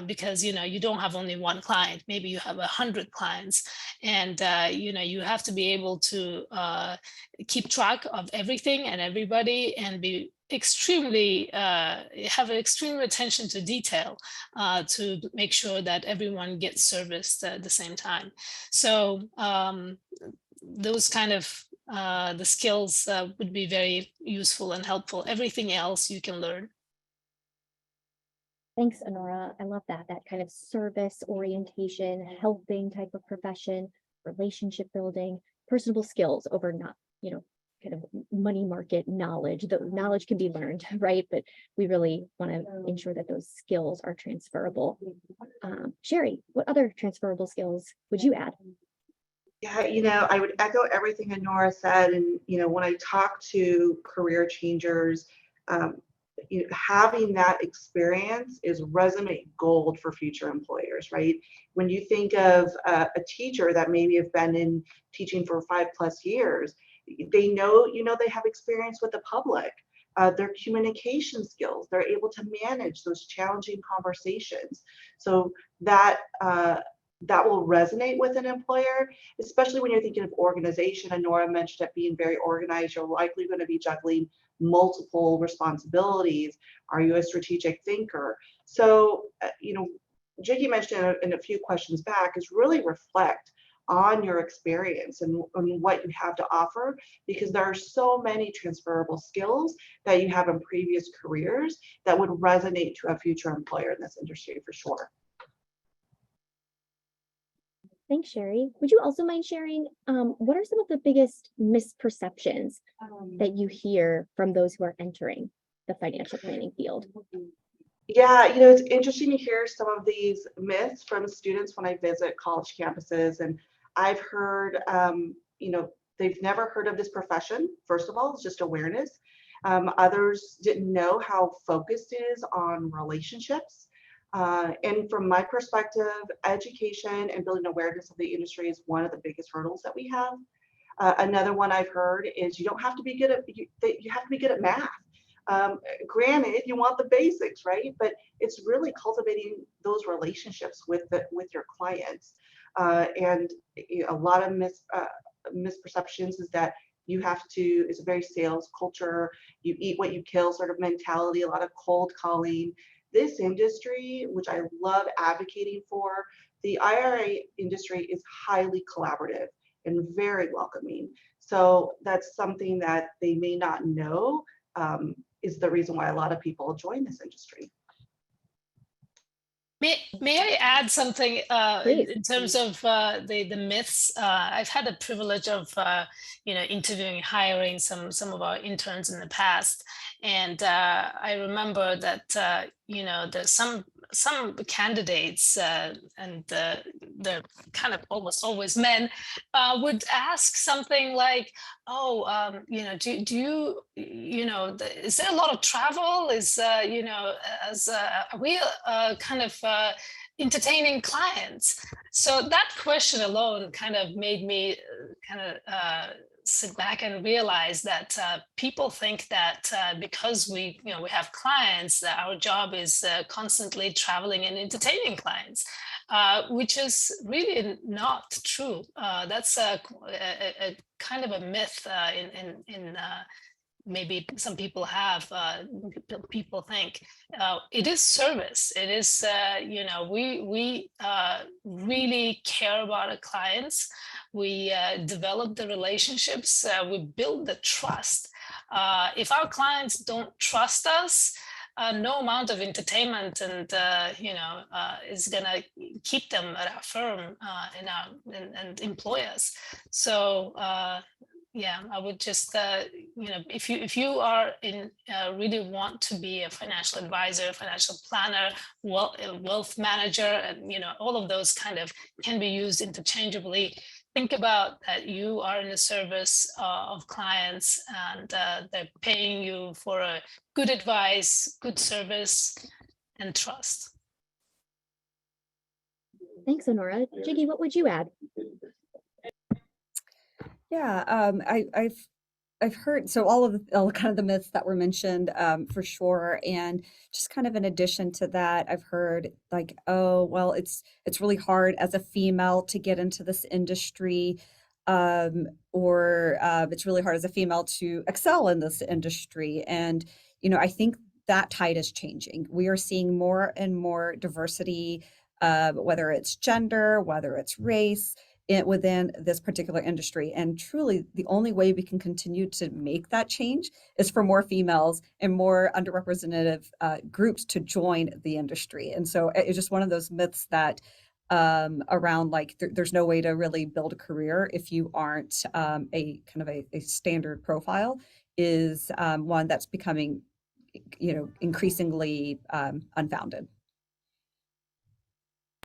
because you don't have only one client, maybe you have 100 clients, and you have to be able to keep track of everything and everybody, and be extremely have an extreme attention to detail to make sure that everyone gets serviced at the same time. So those kind of the skills would be very useful and helpful. Everything else you can learn. Thanks, Honora. I love that kind of service orientation, helping type of profession, relationship building, personable skills over not, kind of money market knowledge. The knowledge can be learned, right? But we really want to ensure that those skills are transferable. Sherry, what other transferable skills would you add? Yeah, I would echo everything Honora said. And, when I talk to career changers, having that experience is resume gold for future employers, right? When you think of a teacher that maybe have been in teaching for 5+ years, they know, they have experience with the public, their communication skills, they're able to manage those challenging conversations. So that will resonate with an employer, especially when you're thinking of organization. And Nora mentioned it being very organized. You're likely going to be juggling multiple responsibilities. Are you a strategic thinker? So, Jiggy mentioned in a few questions back, is really reflect on your experience and what you have to offer, because there are so many transferable skills that you have in previous careers that would resonate to a future employer in this industry for sure. Thanks, Sherry. Would you also mind sharing what are some of the biggest misperceptions that you hear from those who are entering the financial planning field? Yeah, it's interesting to hear some of these myths from students when I visit college campuses. And I've heard, they've never heard of this profession. First of all, it's just awareness. Others didn't know how focused it is on relationships. And from my perspective, education and building awareness of the industry is one of the biggest hurdles that we have. Another one I've heard is you don't have to be good at, you have to be good at math. Granted, you want the basics, right? But it's really cultivating those relationships with your clients. And a lot of misperceptions is that you have to, it's a very sales culture, you eat what you kill sort of mentality, a lot of cold calling. This industry, which I love advocating for, the IRA industry is highly collaborative and very welcoming. So that's something that they may not know, is the reason why a lot of people join this industry. May I add something Please. in terms of the myths? I've had the privilege of interviewing, hiring some of our interns in the past, and I remember that there's some candidates and they're kind of almost always men would ask something like, "Oh, do you is there a lot of travel? Is are we kind of entertaining clients?" So that question alone kind of made me sit back and realize that people think that because we have clients, that our job is constantly traveling and entertaining clients, which is really not true. That's a kind of a myth in maybe some people have, people think. It is service. It is, we really care about our clients. We develop the relationships, we build the trust. If our clients don't trust us, no amount of entertainment and is gonna keep them at our firm and employ us. So yeah, I would just if you are in really want to be a financial advisor, financial planner, wealth manager, and all of those kind of can be used interchangeably. Think about that you are in the service of clients, and they're paying you for a good advice, good service, and trust. Thanks, Honora. Jiggy, what would you add? Yeah, I've heard all kind of the myths that were mentioned, for sure, and just kind of in addition to that, I've heard like, oh well, it's really hard as a female to get into this industry, or it's really hard as a female to excel in this industry, and I think that tide is changing. We are seeing more and more diversity, whether it's gender, whether it's race, within this particular industry. And truly, the only way we can continue to make that change is for more females and more underrepresented groups to join the industry. And so it's just one of those myths that around like there's no way to really build a career if you aren't a kind of a standard profile is one that's becoming increasingly unfounded.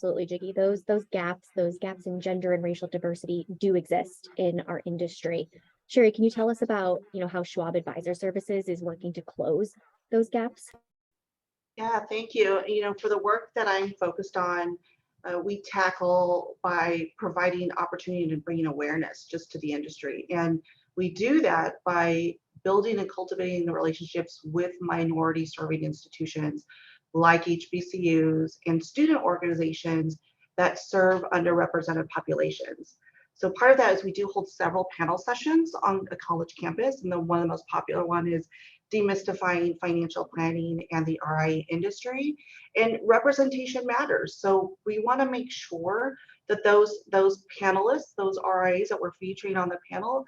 Absolutely, Jiggy. Those gaps in gender and racial diversity do exist in our industry. Sherry, can you tell us about how Schwab Advisor Services is working to close those gaps? Yeah, thank you. For the work that I'm focused on, we tackle by providing opportunity and bringing awareness just to the industry, and we do that by building and cultivating the relationships with minority serving institutions like HBCUs and student organizations that serve underrepresented populations. So part of that is we do hold several panel sessions on a college campus, and then one of the most popular one is demystifying financial planning and the RIA industry. And representation matters. So we want to make sure that those panelists, those RIAs that we're featuring on the panel,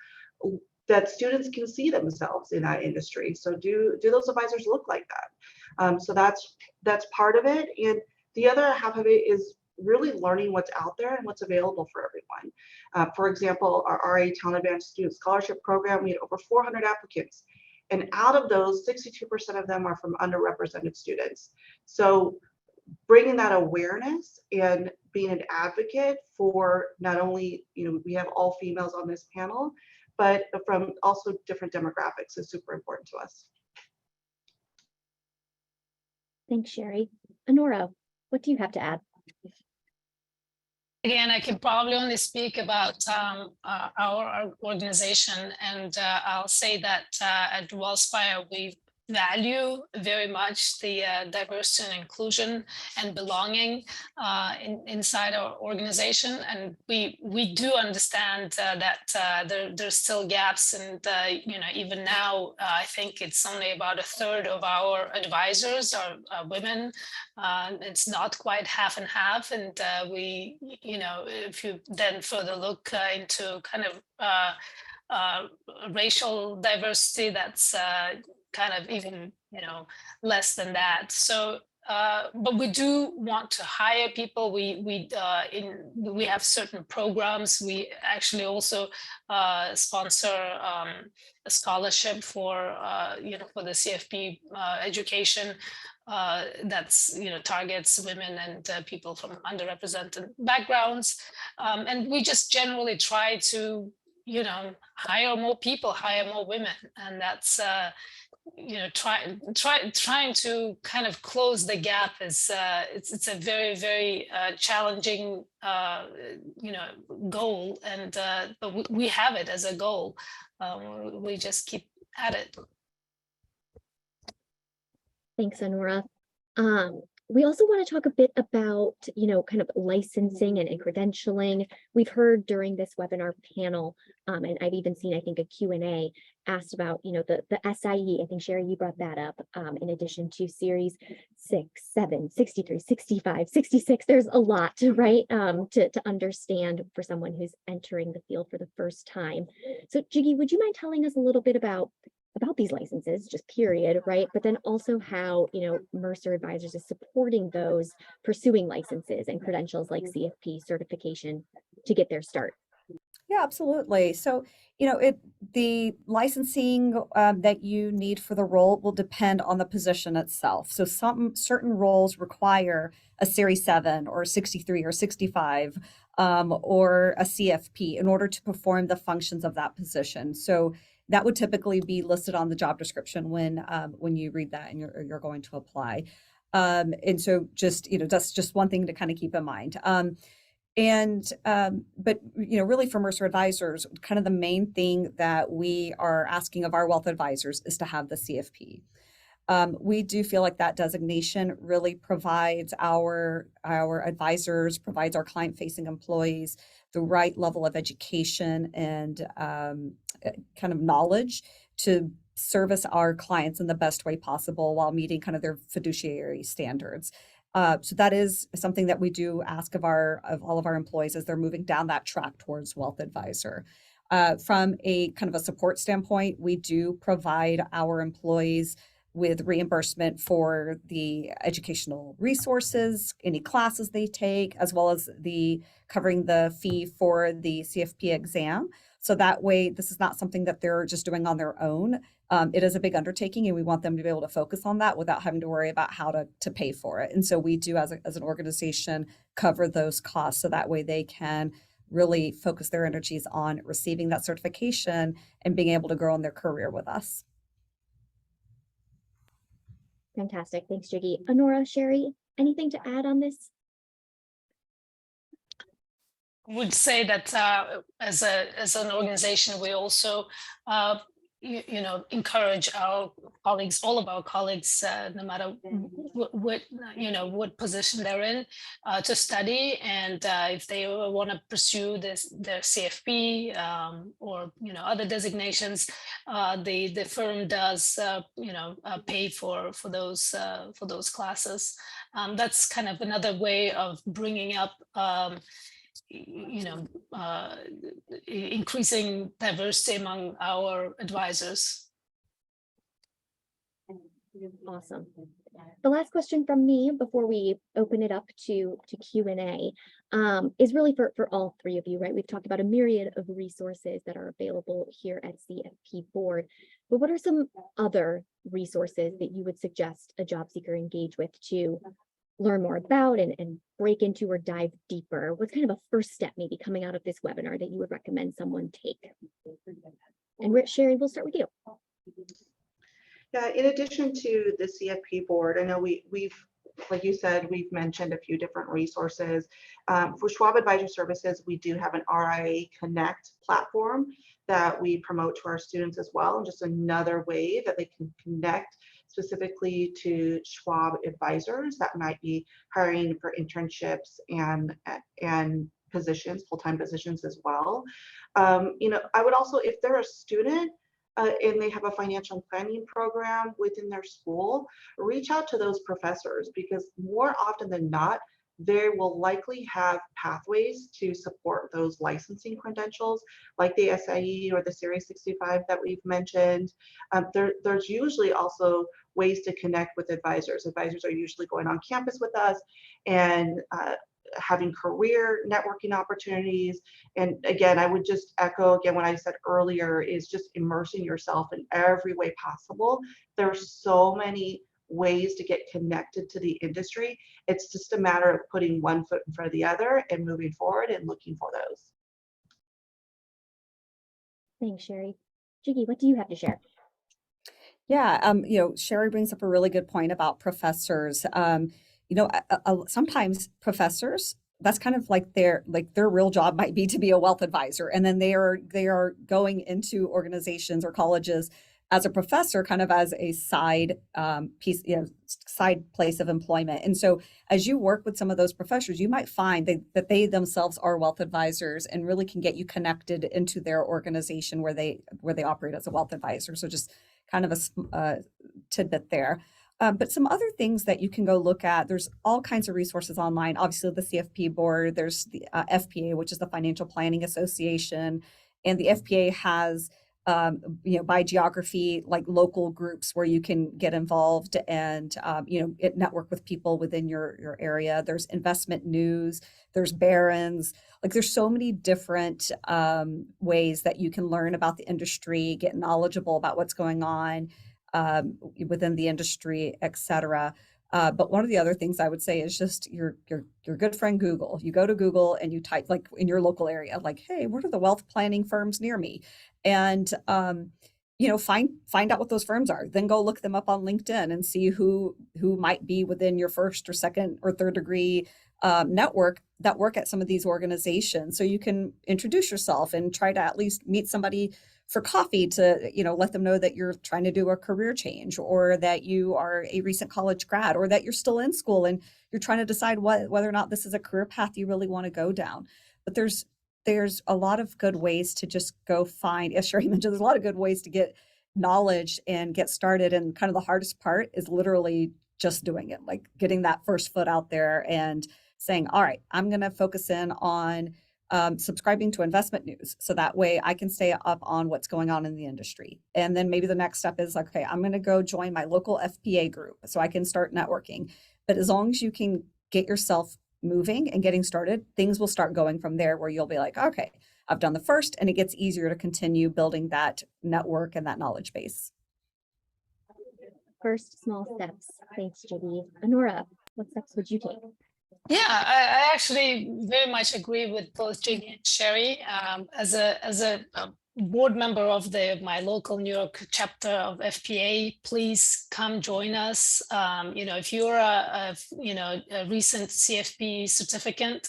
that students can see themselves in that industry. So do those advisors look like that? So that's part of it. And the other half of it is really learning what's out there and what's available for everyone. For example, our RIA Talent Advantage Student Scholarship Program, we had over 400 applicants. And out of those, 62% of them are from underrepresented students. So bringing that awareness and being an advocate for not only, we have all females on this panel, but from also different demographics is super important to us. Thanks, Sherry. Honora, what do you have to add? Again, I can probably only speak about our organization, and I'll say that at WellSpire, we value very much the diversity and inclusion and belonging inside our organization, and we do understand that there's still gaps, and even now I think it's only about a third of our advisors are women. It's not quite half and half, and we, if you then further look into kind of racial diversity, that's kind of even less than that. So but we do want to hire people. We have certain programs. We actually also sponsor a scholarship for for the CFP education that's targets women and people from underrepresented backgrounds, and we just generally try to hire more people, hire more women, and that's trying to kind of close the gap is it's a very, very challenging goal, and but we have it as a goal. We just keep at it. Thanks, Honora. We also want to talk a bit about, kind of licensing and credentialing. We've heard during this webinar panel, and I've even seen, I think, a Q&A asked about, the SIE. I think, Sherry, you brought that up, in addition to series 6, 7, 63, 65, 66. There's a lot, right, to understand for someone who's entering the field for the first time. So, Jiggy, would you mind telling us a little bit about these licenses, just period, right? But then also how, Mercer Advisors is supporting those pursuing licenses and credentials like CFP certification to get their start. Yeah, absolutely. So, the licensing that you need for the role will depend on the position itself. So some certain roles require a Series 7 or 63 or 65 or a CFP in order to perform the functions of that position. So that would typically be listed on the job description when you read that and you're going to apply. And so just, that's just one thing to kind of keep in mind. But really for Mercer Advisors, kind of the main thing that we are asking of our wealth advisors is to have the CFP. We do feel like that designation really provides our advisors, provides our client-facing employees the right level of education and kind of knowledge to service our clients in the best way possible while meeting kind of their fiduciary standards. So that is something that we do ask of all of our employees as they're moving down that track towards wealth advisor. From a kind of a support standpoint, we do provide our employees with reimbursement for the educational resources, any classes they take, as well as covering the fee for the CFP exam. So that way, this is not something that they're just doing on their own. It is a big undertaking, and we want them to be able to focus on that without having to worry about how to pay for it. And so we do, as an organization, cover those costs so that way they can really focus their energies on receiving that certification and being able to grow in their career with us. Fantastic. Thanks, Jiggy. Honora, Sherry, anything to add on this? Would say that as an organization, we also encourage our colleagues, all of our colleagues, no matter what position they're in, to study, and if they want to pursue their CFP or other designations, the firm does pay for those classes. That's kind of another way of bringing up increasing diversity among our advisors. Awesome. The last question from me before we open it up to Q&A is really for all three of you, right? We've talked about a myriad of resources that are available here at CFP Board, but what are some other resources that you would suggest a job seeker engage with to learn more about and break into or dive deeper? What's kind of a first step maybe coming out of this webinar that you would recommend someone take? And Sherry, we'll start with you. Yeah, in addition to the CFP board, I know we've, like you said, we've mentioned a few different resources. For Schwab Advisor Services, we do have an RIA Connect platform that we promote to our students as well, and just another way that they can connect specifically to Schwab advisors that might be hiring for internships and positions, full-time positions as well. I would also, if they're a student and they have a financial planning program within their school, reach out to those professors, because more often than not, they will likely have pathways to support those licensing credentials, like the SIE or the Series 65 that we've mentioned. There's usually also ways to connect with advisors. Advisors are usually going on campus with us and having career networking opportunities. And again, I would just echo again what I said earlier, is just immersing yourself in every way possible. There's so many ways to get connected to the industry. It's just a matter of putting one foot in front of the other and moving forward and looking for those. Thanks, Sherry. Jiggy, what do you have to share? Yeah, Sherry brings up a really good point about professors. Sometimes professors, that's kind of like their real job might be to be a wealth advisor, and then they are going into organizations or colleges as a professor, kind of as a side piece, side place of employment. And so as you work with some of those professors, you might find that they themselves are wealth advisors and really can get you connected into their organization where they operate as a wealth advisor. So just kind of a tidbit there. But some other things that you can go look at, there's all kinds of resources online. Obviously, the CFP board, there's the FPA, which is the Financial Planning Association. And the FPA has, by geography, like local groups where you can get involved and, network with people within your area. There's investment news, there's Barron's. Like there's so many different ways that you can learn about the industry, get knowledgeable about what's going on within the industry, et cetera. But one of the other things I would say is just your good friend Google. You go to Google and you type, like in your local area, like, hey, what are the wealth planning firms near me? And find out what those firms are. Then go look them up on LinkedIn and see who might be within your first or second or third degree network that work at some of these organizations. So you can introduce yourself and try to at least meet somebody for coffee to, let them know that you're trying to do a career change, or that you are a recent college grad, or that you're still in school and you're trying to decide whether or not this is a career path you really want to go down. But there's a lot of good ways to just go find, as Sherry mentioned, there's a lot of good ways to get knowledge and get started. And kind of the hardest part is literally just doing it, like getting that first foot out there and saying, all right, I'm going to focus in on subscribing to investment news. So that way I can stay up on what's going on in the industry. And then maybe the next step is, okay, I'm going to go join my local FPA group so I can start networking. But as long as you can get yourself moving and getting started, things will start going from there, where you'll be like, okay, I've done the first, and it gets easier to continue building that network and that knowledge base. First small steps. Thanks, Jiggy. Honora, what steps would you take? Yeah, I actually very much agree with both Jiggy and Sherry. As a board member of my local New York chapter of FPA, please come join us. If you're a recent CFP certificate,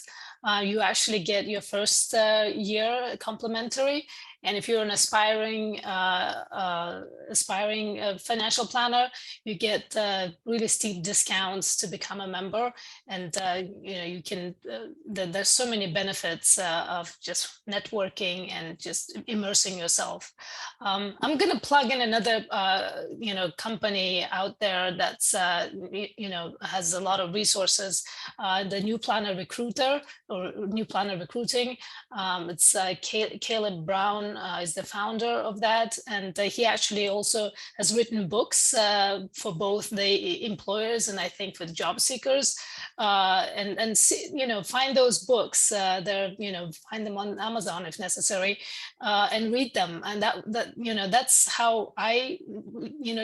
you actually get your first year complimentary. And if you're an aspiring financial planner, you get really steep discounts to become a member. And you can. There's so many benefits of just networking and just immersing yourself. I'm going to plug in another company out there that's has a lot of resources. The New Planner Recruiter or New Planner Recruiting. It's Caleb Brown is the founder of that, and he actually also has written books for both the employers and I think for the job seekers. And see, find those books. Find them on Amazon if necessary, and read them. And that's how I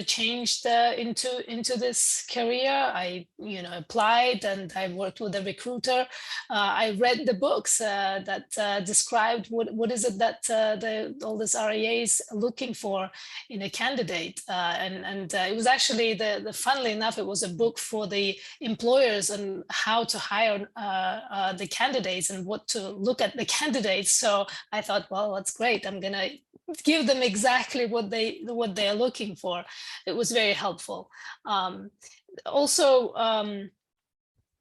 changed into this career. I applied and I worked with a recruiter. I read the books that described what is it that all these RIAs looking for in a candidate, and it was actually the funnily enough, it was a book for the employers and how to hire the candidates and what to look at the candidates. So I thought, well, that's great. I'm gonna give them exactly what they're looking for. It was very helpful. Also,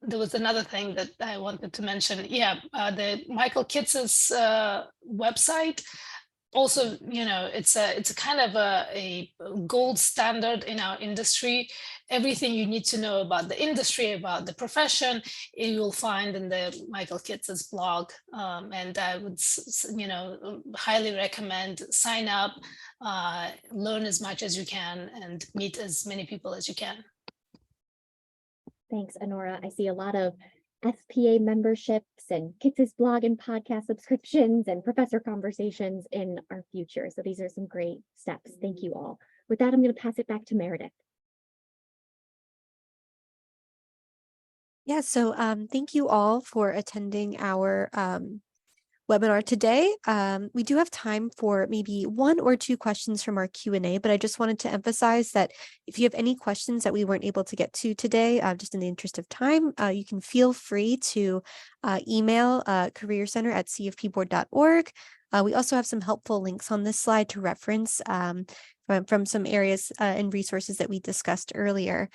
there was another thing that I wanted to mention. Yeah, the Michael Kitz's website. Also, it's a kind of a gold standard in our industry. Everything you need to know about the industry, about the profession, you'll find in the Michael Kitz's blog. And I would, highly recommend sign up, learn as much as you can, and meet as many people as you can. Thanks, Honora. I see a lot of FPA memberships and Kitz's blog and podcast subscriptions and professor conversations in our future. So these are some great steps. Thank you all. With that, I'm going to pass it back to Meredith. Yeah, so thank you all for attending our webinar today. We do have time for maybe 1 or 2 questions from our Q&A, but I just wanted to emphasize that if you have any questions that we weren't able to get to today, just in the interest of time, you can feel free to email careercenter@cfpboard.org. We also have some helpful links on this slide to reference from some areas and resources that we discussed earlier.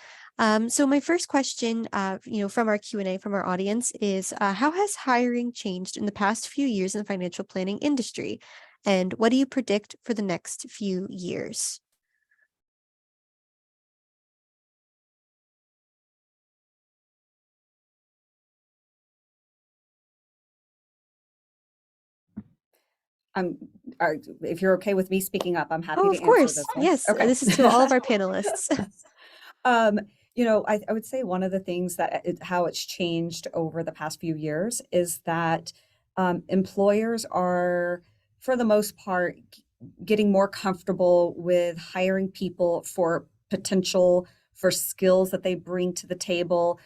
So my first question, from our Q&A from our audience is, how has hiring changed in the past few years in the financial planning industry? And what do you predict for the next few years? If you're okay with me speaking up, I'm happy Oh, to of answer course. this one. Yes, Okay. this is to all of our panelists. I would say one of the things how it's changed over the past few years is that employers are, for the most part, getting more comfortable with hiring people for potential, for skills that they bring to the table,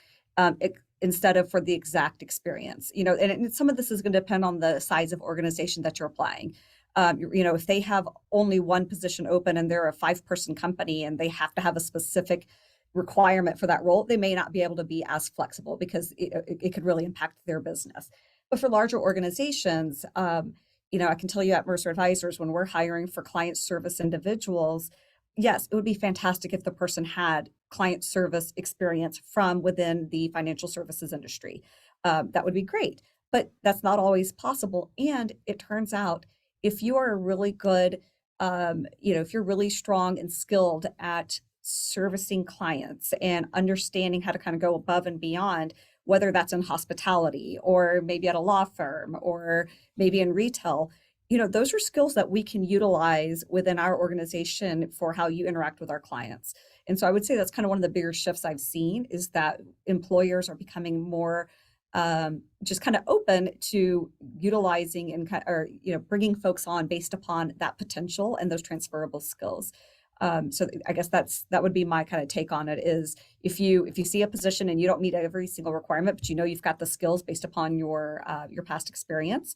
instead of for the exact experience. And some of this is going to depend on the size of organization that you're applying. If they have only one position open and they're a 5-person company and they have to have a specific requirement for that role, they may not be able to be as flexible because it could really impact their business. But for larger organizations, I can tell you at Mercer Advisors, when we're hiring for client service individuals, yes, it would be fantastic if the person had client service experience from within the financial services industry. That would be great, but that's not always possible. And it turns out if you are really good, if you're really strong and skilled at servicing clients and understanding how to kind of go above and beyond, whether that's in hospitality or maybe at a law firm or maybe in retail, those are skills that we can utilize within our organization for how you interact with our clients. And so I would say that's kind of one of the bigger shifts I've seen is that employers are becoming more just kind of open to utilizing and bringing folks on based upon that potential and those transferable skills. So I guess that would be my kind of take on it is if you see a position and you don't meet every single requirement, but you've got the skills based upon your past experience,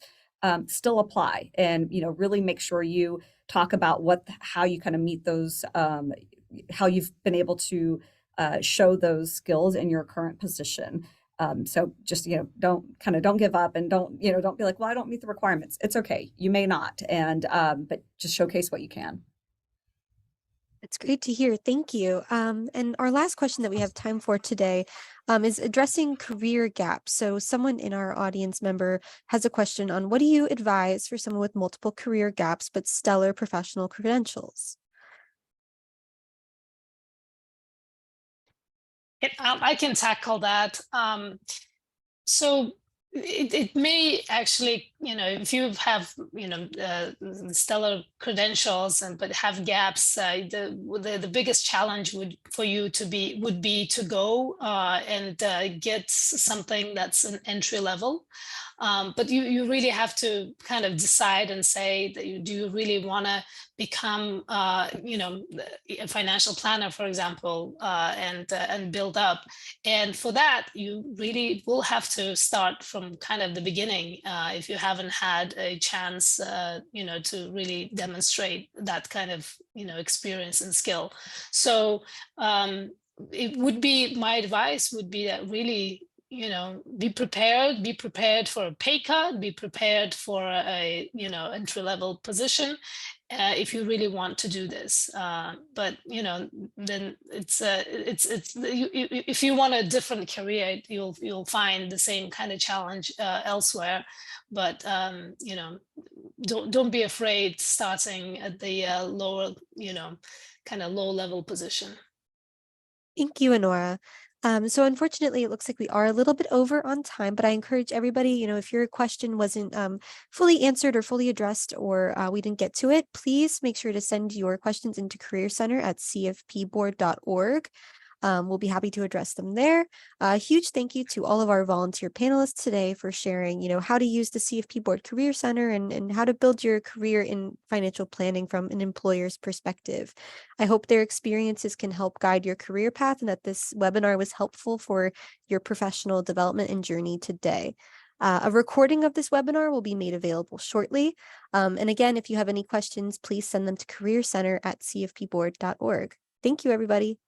still apply and really make sure you talk about how you kind of meet those, how you've been able to show those skills in your current position. So just, don't give up, and don't be like, well, I don't meet the requirements. It's okay. You may not. And, but just showcase what you can. It's great to hear. Thank you. And our last question that we have time for today is addressing career gaps. So someone in our audience member has a question on what do you advise for someone with multiple career gaps but stellar professional credentials? I can tackle that. So it may actually, if you have, stellar credentials but have gaps, the biggest challenge would be to go and get something that's an entry level. But you really have to kind of decide and say that do you really want to become, a financial planner, for example, and build up. And for that, you really will have to start from kind of the beginning if you haven't had a chance, to really demonstrate that kind of, experience and skill. So it would be, my advice would be that really, be prepared for a pay cut, be prepared for a, entry-level position if you really want to do this. But then if you want a different career, you'll find the same kind of challenge elsewhere. But don't be afraid starting at the lower, kind of low level position. Thank you, Honora. So unfortunately, it looks like we are a little bit over on time, but I encourage everybody, if your question wasn't fully answered or fully addressed, or we didn't get to it, please make sure to send your questions into Career Center at cfpboard.org. We'll be happy to address them there. A huge thank you to all of our volunteer panelists today for sharing, how to use the CFP Board Career Center and how to build your career in financial planning from an employer's perspective. I hope their experiences can help guide your career path and that this webinar was helpful for your professional development and journey today. A recording of this webinar will be made available shortly. And again, if you have any questions, please send them to careercenter@cfpboard.org. Thank you, everybody.